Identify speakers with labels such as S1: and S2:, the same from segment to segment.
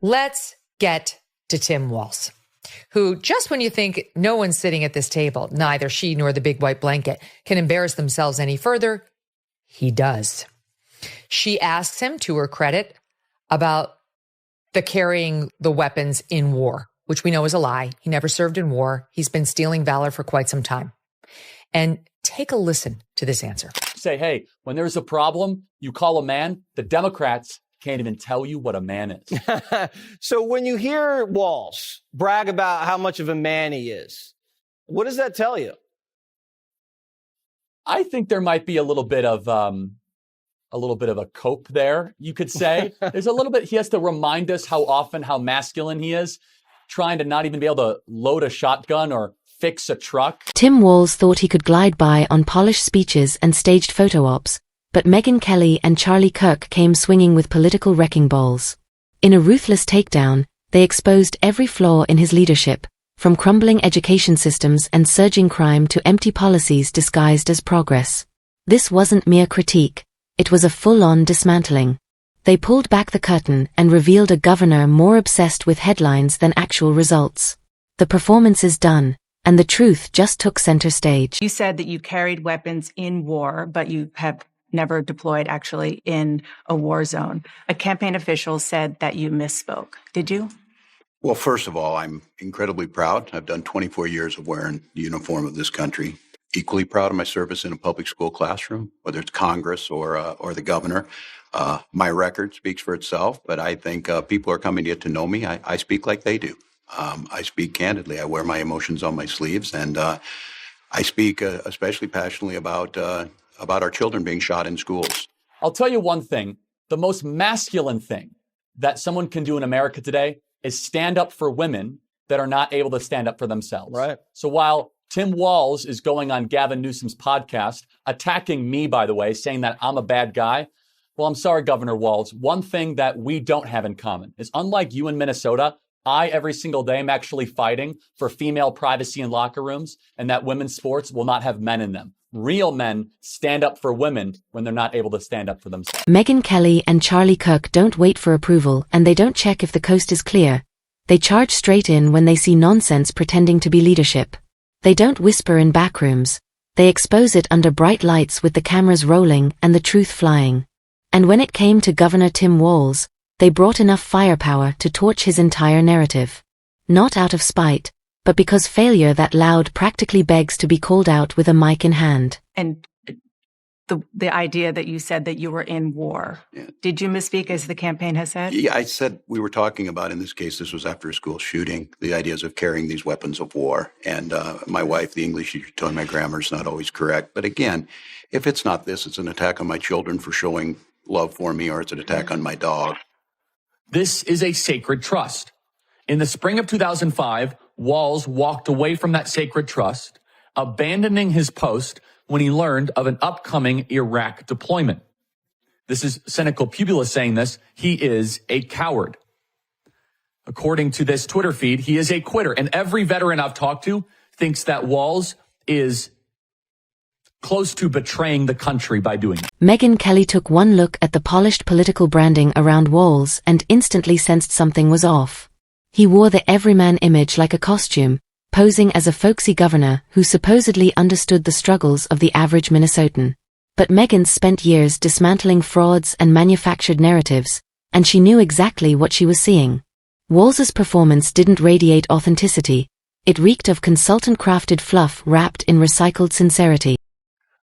S1: Let's get to Tim Walz, who, just when you think no one's sitting at this table, neither she nor the big white blanket, can embarrass themselves any further, he does. She asks him, to her credit, about the carrying the weapons in war, which we know is a lie. He never served in war. He's been stealing valor for quite some time. And take a listen to this answer.
S2: Say, hey, when there's a problem, you call a man. The Democrats can't even tell you what a man is.
S3: So when you hear Walz brag about how much of a man he is, what does that tell you?
S2: I think there might be a little bit of a cope there, you could say. There's a little bit, he has to remind us how masculine he is, trying to not even be able to load a shotgun or fix a truck.
S4: Tim Walz thought he could glide by on polished speeches and staged photo ops, but Megyn Kelly and Charlie Kirk came swinging with political wrecking balls. In a ruthless takedown, they exposed every flaw in his leadership, from crumbling education systems and surging crime to empty policies disguised as progress. This wasn't mere critique. It was a full-on dismantling. They pulled back the curtain and revealed a governor more obsessed with headlines than actual results. The performance is done, and the truth just took center stage.
S5: You said that you carried weapons in war, but you have never deployed actually in a war zone. A campaign official said that you misspoke. Did you?
S6: Well, first of all, I'm incredibly proud. I've done 24 years of wearing the uniform of this country. Equally proud of my service in a public school classroom, whether it's Congress or the governor. My record speaks for itself, but I think people are coming to get to know me. I speak like they do. I speak candidly. I wear my emotions on my sleeves, and I speak especially passionately about our children being shot in schools.
S2: I'll tell you one thing. The most masculine thing that someone can do in America today is stand up for women that are not able to stand up for themselves.
S3: Right.
S2: So while Tim Walz is going on Gavin Newsom's podcast, attacking me, by the way, saying that I'm a bad guy. Well, I'm sorry, Governor Walz. One thing that we don't have in common is, unlike you in Minnesota, I, every single day, am actually fighting for female privacy in locker rooms and that women's sports will not have men in them. Real men stand up for women when they're not able to stand up for themselves.
S4: Megyn Kelly and Charlie Kirk don't wait for approval, and they don't check if the coast is clear. They charge straight in when they see nonsense pretending to be leadership. They don't whisper in backrooms. They expose it under bright lights with the cameras rolling and the truth flying. And when it came to Governor Tim Walz, they brought enough firepower to torch his entire narrative. Not out of spite, but because failure that loud practically begs to be called out with a mic in hand.
S5: And the idea that you said that you were in war. Yeah. Did you misspeak, as the campaign has said?
S6: Yeah, I said we were talking about, in this case, this was after a school shooting, the ideas of carrying these weapons of war. And my wife, the English teacher, told me my grammar is not always correct. But again, if it's not this, it's an attack on my children for showing love for me, or it's an attack on my dog.
S2: This is a sacred trust. In the spring of 2005, Walz walked away from that sacred trust, abandoning his post when he learned of an upcoming Iraq deployment. This is cynical Pubula saying this. He is a coward. According to this Twitter feed, he is a quitter. And every veteran I've talked to thinks that Walz is close to betraying the country by doing it.
S4: Megyn Kelly took one look at the polished political branding around Walz and instantly sensed something was off. He wore the everyman image like a costume, posing as a folksy governor who supposedly understood the struggles of the average Minnesotan. But Megyn spent years dismantling frauds and manufactured narratives, and she knew exactly what she was seeing. Walz's performance didn't radiate authenticity. It reeked of consultant-crafted fluff wrapped in recycled sincerity.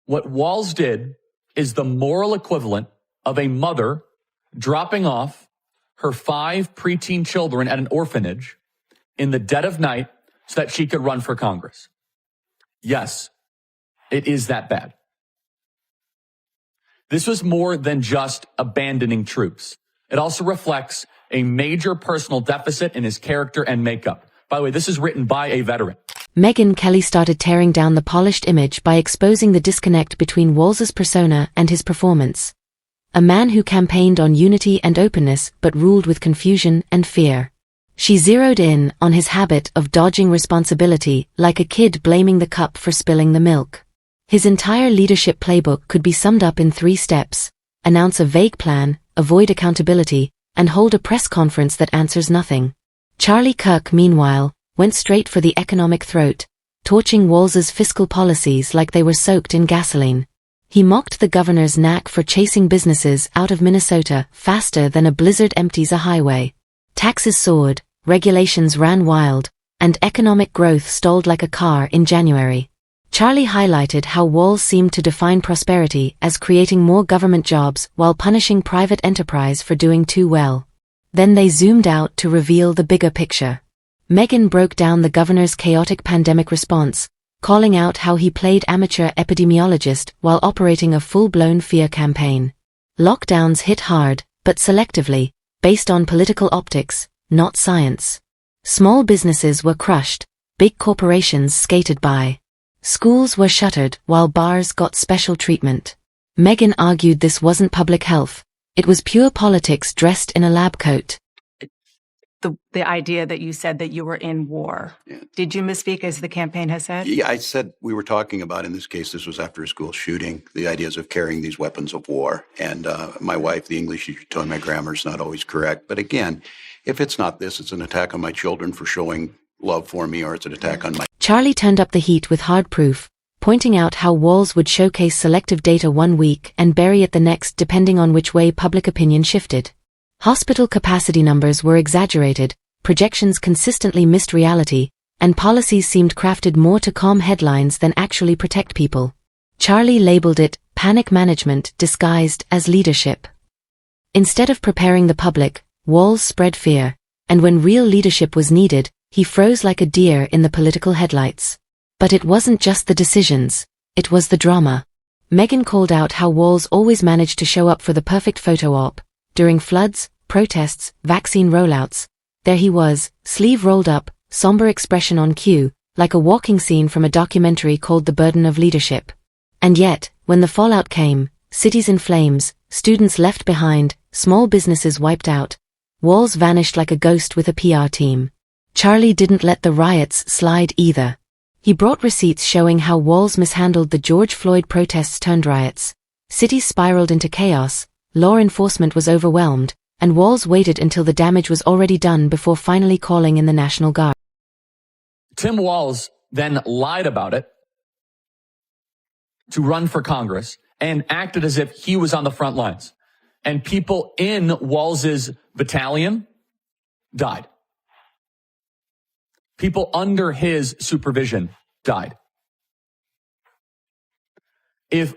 S2: What Walz did is the moral equivalent of a mother dropping off her 5 preteen children at an orphanage in the dead of night so that she could run for Congress. Yes, it is that bad. This was more than just abandoning troops. It also reflects a major personal deficit in his character and makeup. By the way, this is written by a veteran.
S4: Megyn Kelly started tearing down the polished image by exposing the disconnect between Walz's persona and his performance. A man who campaigned on unity and openness but ruled with confusion and fear. She zeroed in on his habit of dodging responsibility like a kid blaming the cup for spilling the milk. His entire leadership playbook could be summed up in 3 steps: announce a vague plan, avoid accountability, and hold a press conference that answers nothing. Charlie Kirk, meanwhile, went straight for the economic throat, torching Walz's fiscal policies like they were soaked in gasoline. He mocked the governor's knack for chasing businesses out of Minnesota faster than a blizzard empties a highway. Taxes soared, regulations ran wild, and economic growth stalled like a car in January. Charlie highlighted how Walz seemed to define prosperity as creating more government jobs while punishing private enterprise for doing too well. Then they zoomed out to reveal the bigger picture. Megyn broke down the governor's chaotic pandemic response, calling out how he played amateur epidemiologist while operating a full-blown fear campaign. Lockdowns hit hard, but selectively, based on political optics, not science. Small businesses were crushed, big corporations skated by. Schools were shuttered while bars got special treatment. Megyn argued this wasn't public health, it was pure politics dressed in a lab coat.
S5: The idea that you said that you were in war.
S6: Yeah.
S5: Did you misspeak as the campaign has said?
S6: Yeah, I said we were talking about, in this case, this was after a school shooting, the ideas of carrying these weapons of war. And my wife, the English teacher, told me my grammar is not always correct. But again, if it's not this, it's an attack on my children for showing love for me, or it's an attack on my...
S4: Charlie turned up the heat with hard proof, pointing out how Walz would showcase selective data one week and bury it the next depending on which way public opinion shifted. Hospital capacity numbers were exaggerated, projections consistently missed reality, and policies seemed crafted more to calm headlines than actually protect people. Charlie labeled it panic management disguised as leadership. Instead of preparing the public, Walz spread fear, and when real leadership was needed, he froze like a deer in the political headlights. But it wasn't just the decisions, it was the drama. Megyn called out how Walz always managed to show up for the perfect photo op. During floods, protests, vaccine rollouts, there he was, sleeve rolled up, somber expression on cue, like a walking scene from a documentary called The Burden of Leadership. And yet, when the fallout came, cities in flames, students left behind, small businesses wiped out, Walz vanished like a ghost with a PR team. Charlie didn't let the riots slide either. He brought receipts showing how Walz mishandled the George Floyd protests turned riots. Cities spiraled into chaos, law enforcement was overwhelmed, and Walz waited until the damage was already done before finally calling in the National Guard.
S2: Tim Walz then lied about it to run for Congress and acted as if he was on the front lines. And people in Walz's battalion died. People under his supervision died. If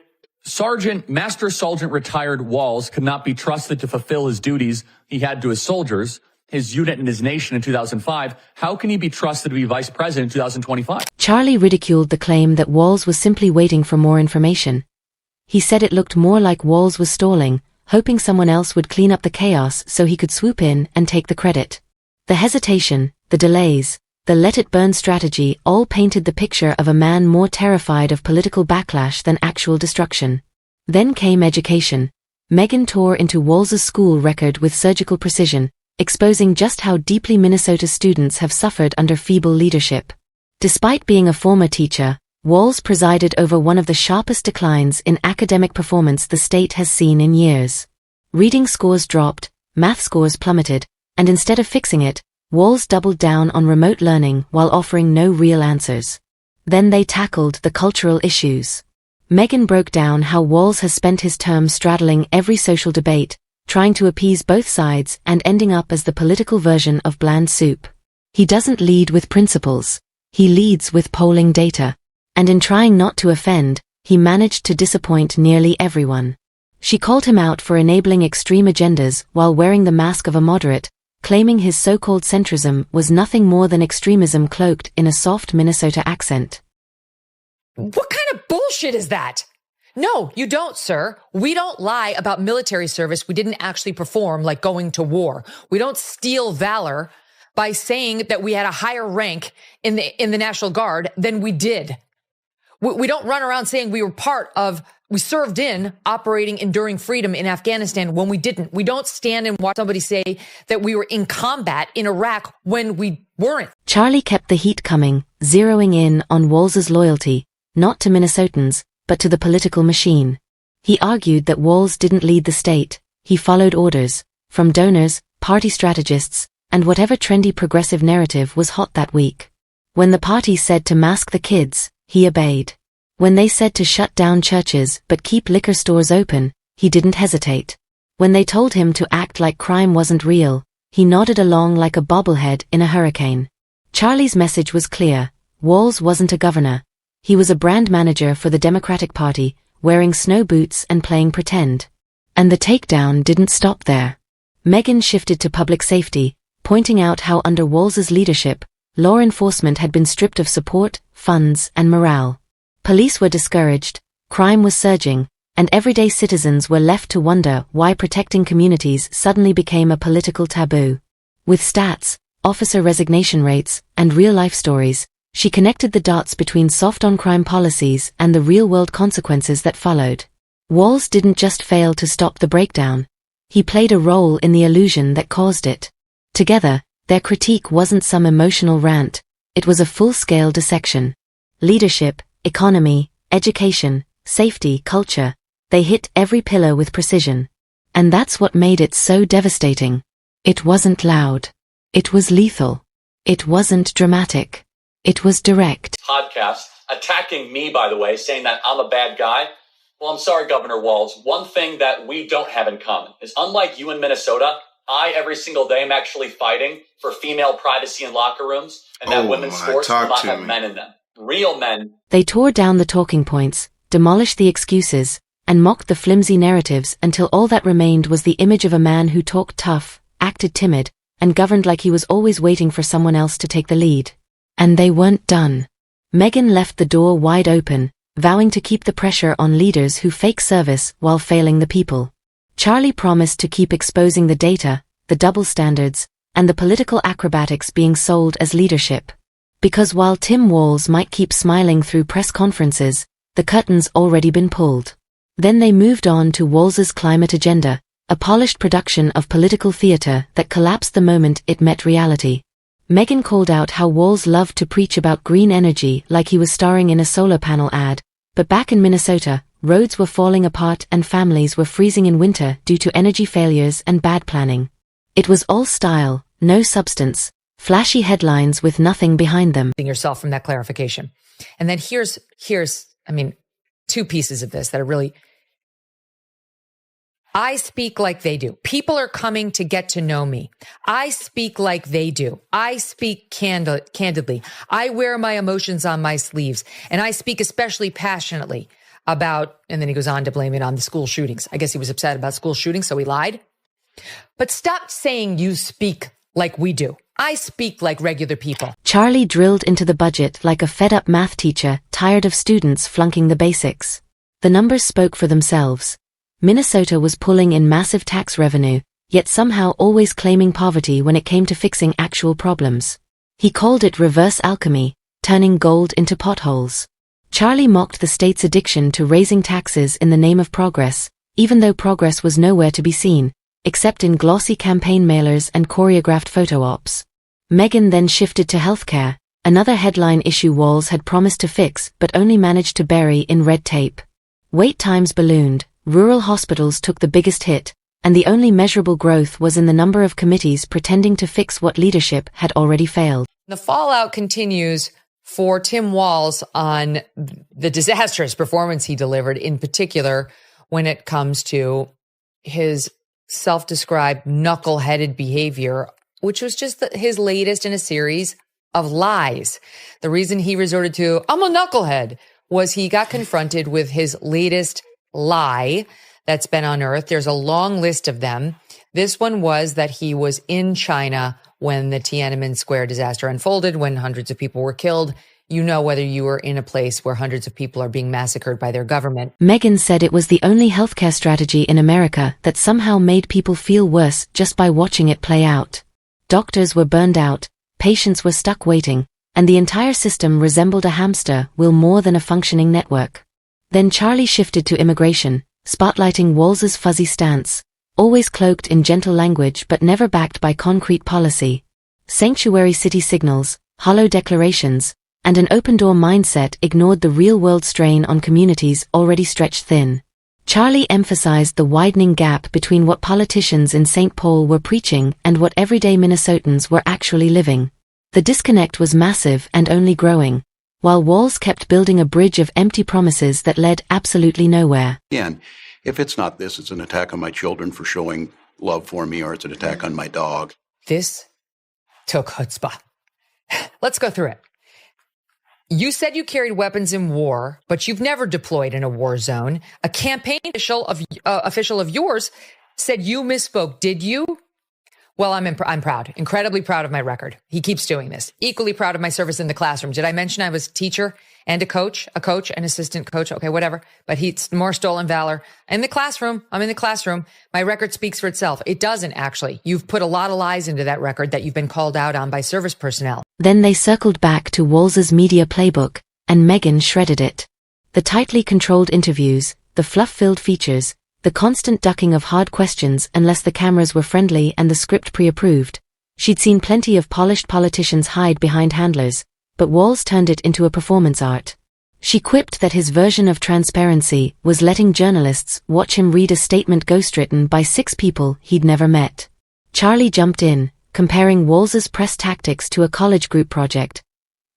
S2: Master Sergeant retired Walz could not be trusted to fulfill his duties he had to his soldiers, his unit, and his nation in 2005, how can he be trusted to be vice president in 2025?
S4: Charlie ridiculed the claim that Walz was simply waiting for more information. He said it looked more like Walz was stalling, hoping someone else would clean up the chaos so he could swoop in and take the credit. The hesitation, the delays, the let-it-burn strategy all painted the picture of a man more terrified of political backlash than actual destruction. Then came education. Megyn tore into Walz's school record with surgical precision, exposing just how deeply Minnesota's students have suffered under feeble leadership. Despite being a former teacher, Walz presided over one of the sharpest declines in academic performance the state has seen in years. Reading scores dropped, math scores plummeted, and instead of fixing it, Walz doubled down on remote learning while offering no real answers. Then they tackled the cultural issues. Megyn broke down how Walz has spent his term straddling every social debate, trying to appease both sides and ending up as the political version of bland soup. He doesn't lead with principles. He leads with polling data. And in trying not to offend, he managed to disappoint nearly everyone. She called him out for enabling extreme agendas while wearing the mask of a moderate, claiming his so-called centrism was nothing more than extremism cloaked in a soft Minnesota accent.
S1: What kind of bullshit is that? No, you don't, sir. We don't lie about military service we didn't actually perform, like going to war. We don't steal valor by saying that we had a higher rank in the National Guard than we did. We don't run around saying we served in operating enduring freedom in Afghanistan when we didn't. We don't stand and watch somebody say that we were in combat in Iraq when we weren't.
S4: Charlie kept the heat coming, zeroing in on Walz's loyalty, not to Minnesotans, but to the political machine. He argued that Walz didn't lead the state, he followed orders, from donors, party strategists, and whatever trendy progressive narrative was hot that week. When the party said to mask the kids, he obeyed. When they said to shut down churches but keep liquor stores open, he didn't hesitate. When they told him to act like crime wasn't real, he nodded along like a bobblehead in a hurricane. Charlie's message was clear. Walz wasn't a governor. He was a brand manager for the Democratic Party, wearing snow boots and playing pretend. And the takedown didn't stop there. Megyn shifted to public safety, pointing out how under Walz's leadership, law enforcement had been stripped of support, funds, and morale. Police were discouraged, crime was surging, and everyday citizens were left to wonder why protecting communities suddenly became a political taboo. With stats, officer resignation rates, and real-life stories, she connected the dots between soft-on-crime policies and the real-world consequences that followed. Walz didn't just fail to stop the breakdown. He played a role in the illusion that caused it. Together, their critique wasn't some emotional rant, it was a full-scale dissection. Leadership, economy, education, safety, culture, they hit every pillar with precision. And that's what made it so devastating. It wasn't loud. It was lethal. It wasn't dramatic. It was direct.
S2: Podcast attacking me, by the way, saying that I'm a bad guy. Well, I'm sorry, Governor Walz. One thing that we don't have in common is, unlike you in Minnesota, I every single day am actually fighting for female privacy in locker rooms and that women's sports will not have men in them. Real men.
S4: They tore down the talking points, demolished the excuses, and mocked the flimsy narratives until all that remained was the image of a man who talked tough, acted timid, and governed like he was always waiting for someone else to take the lead. And they weren't done. Megyn left the door wide open, vowing to keep the pressure on leaders who fake service while failing the people. Charlie promised to keep exposing the data, the double standards, and the political acrobatics being sold as leadership. Because while Tim Walz might keep smiling through press conferences, the curtain's already been pulled. Then they moved on to Walz's climate agenda, a polished production of political theater that collapsed the moment it met reality. Megyn called out how Walz loved to preach about green energy like he was starring in a solar panel ad, but back in Minnesota, roads were falling apart and families were freezing in winter due to energy failures and bad planning. It was all style, no substance, flashy headlines with nothing behind them.
S1: Yourself from that clarification. And then here's, two pieces of this that are really, I speak like they do. People are coming to get to know me. I speak like they do. I speak candidly. I wear my emotions on my sleeves, and I speak especially passionately about, and then he goes on to blame it on the school shootings. I guess he was upset about school shootings, so he lied. But stop saying you speak like we do. I speak like regular people.
S4: Charlie drilled into the budget like a fed-up math teacher tired of students flunking the basics. The numbers spoke for themselves. Minnesota was pulling in massive tax revenue, yet somehow always claiming poverty when it came to fixing actual problems. He called it reverse alchemy, turning gold into potholes. Charlie mocked the state's addiction to raising taxes in the name of progress, even though progress was nowhere to be seen, except in glossy campaign mailers and choreographed photo ops. Megyn then shifted to healthcare, another headline issue Walz had promised to fix but only managed to bury in red tape. Wait times ballooned. Rural hospitals took the biggest hit, and the only measurable growth was in the number of committees pretending to fix what leadership had already failed.
S1: The fallout continues for Tim Walz on the disastrous performance he delivered, in particular when it comes to his self-described knuckle-headed behavior, which was just his latest in a series of lies. The reason he resorted to, I'm a knucklehead, was he got confronted with his latest lie that's been unearthed. There's a long list of them. This one was that he was in China when the Tiananmen Square disaster unfolded, when hundreds of people were killed. You know, whether you were in a place where hundreds of people are being massacred by their government.
S4: Megyn said it was the only healthcare strategy in America that somehow made people feel worse just by watching it play out. Doctors were burned out, patients were stuck waiting, and the entire system resembled a hamster wheel more than a functioning network. Then Charlie shifted to immigration, spotlighting Walz's fuzzy stance, always cloaked in gentle language but never backed by concrete policy. Sanctuary city signals, hollow declarations, and an open-door mindset ignored the real-world strain on communities already stretched thin. Charlie emphasized the widening gap between what politicians in St. Paul were preaching and what everyday Minnesotans were actually living. The disconnect was massive and only growing, while Walz kept building a bridge of empty promises that led absolutely nowhere.
S6: Again, if it's not this, it's an attack on my children for showing love for me, or it's an attack on my dog.
S1: This took chutzpah. Let's go through it. You said you carried weapons in war, but you've never deployed in a war zone. A campaign official of yours said you misspoke. Did you? Well, I'm proud, incredibly proud of my record. He keeps doing this. Equally proud of my service in the classroom. Did I mention I was a teacher and a coach, an assistant coach? Okay, whatever. But he's more stolen valor. In the classroom, I'm in the classroom. My record speaks for itself. It doesn't actually. You've put a lot of lies into that record that you've been called out on by service personnel. Then
S4: they circled back to Walz's media playbook, and Megyn shredded it. The tightly controlled interviews, the fluff-filled features, the constant ducking of hard questions unless the cameras were friendly and the script pre-approved. She'd seen plenty of polished politicians hide behind handlers, but Walz turned it into a performance art. She quipped that his version of transparency was letting journalists watch him read a statement ghostwritten by 6 people he'd never met. Charlie jumped in, comparing Walz's press tactics to a college group project.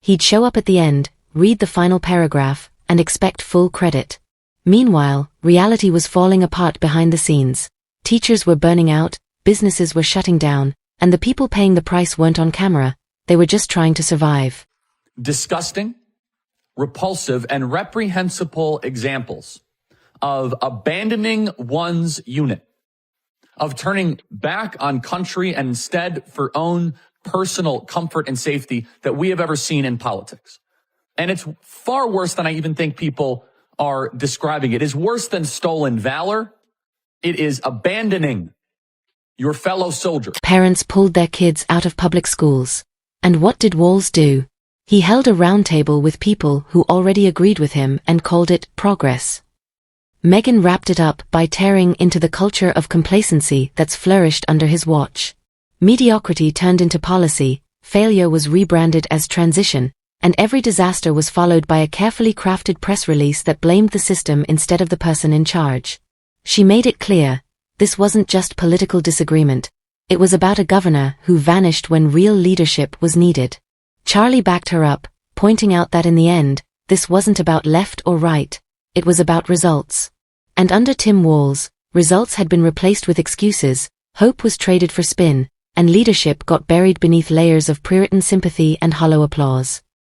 S4: He'd show up at the end, read the final paragraph, and expect full credit. Meanwhile, reality was falling apart behind the scenes. Teachers were burning out, businesses were shutting down, and the people paying the price weren't on camera. They were just trying to survive.
S2: Disgusting, repulsive, and reprehensible examples of abandoning one's unit, of turning back on country and instead for own personal comfort and safety that we have ever seen in politics. And it's far worse than I even think people are describing it. It is worse than stolen valor. It is abandoning your fellow soldier.
S4: Parents pulled their kids out of public schools. And what did Walz do? He held a roundtable with people who already agreed with him and called it progress. Megyn wrapped it up by tearing into the culture of complacency that's flourished under his watch. Mediocrity turned into policy, failure was rebranded as transition, and every disaster was followed by a carefully crafted press release that blamed the system instead of the person in charge. She made it clear, this wasn't just political disagreement. It was about a governor who vanished when real leadership was needed. Charlie backed her up, pointing out that in the end, this wasn't about left or right. It was about results. And under Tim Walz, results had been replaced with excuses, hope was traded for spin, and leadership got buried beneath layers of Puritan sympathy and hollow applause.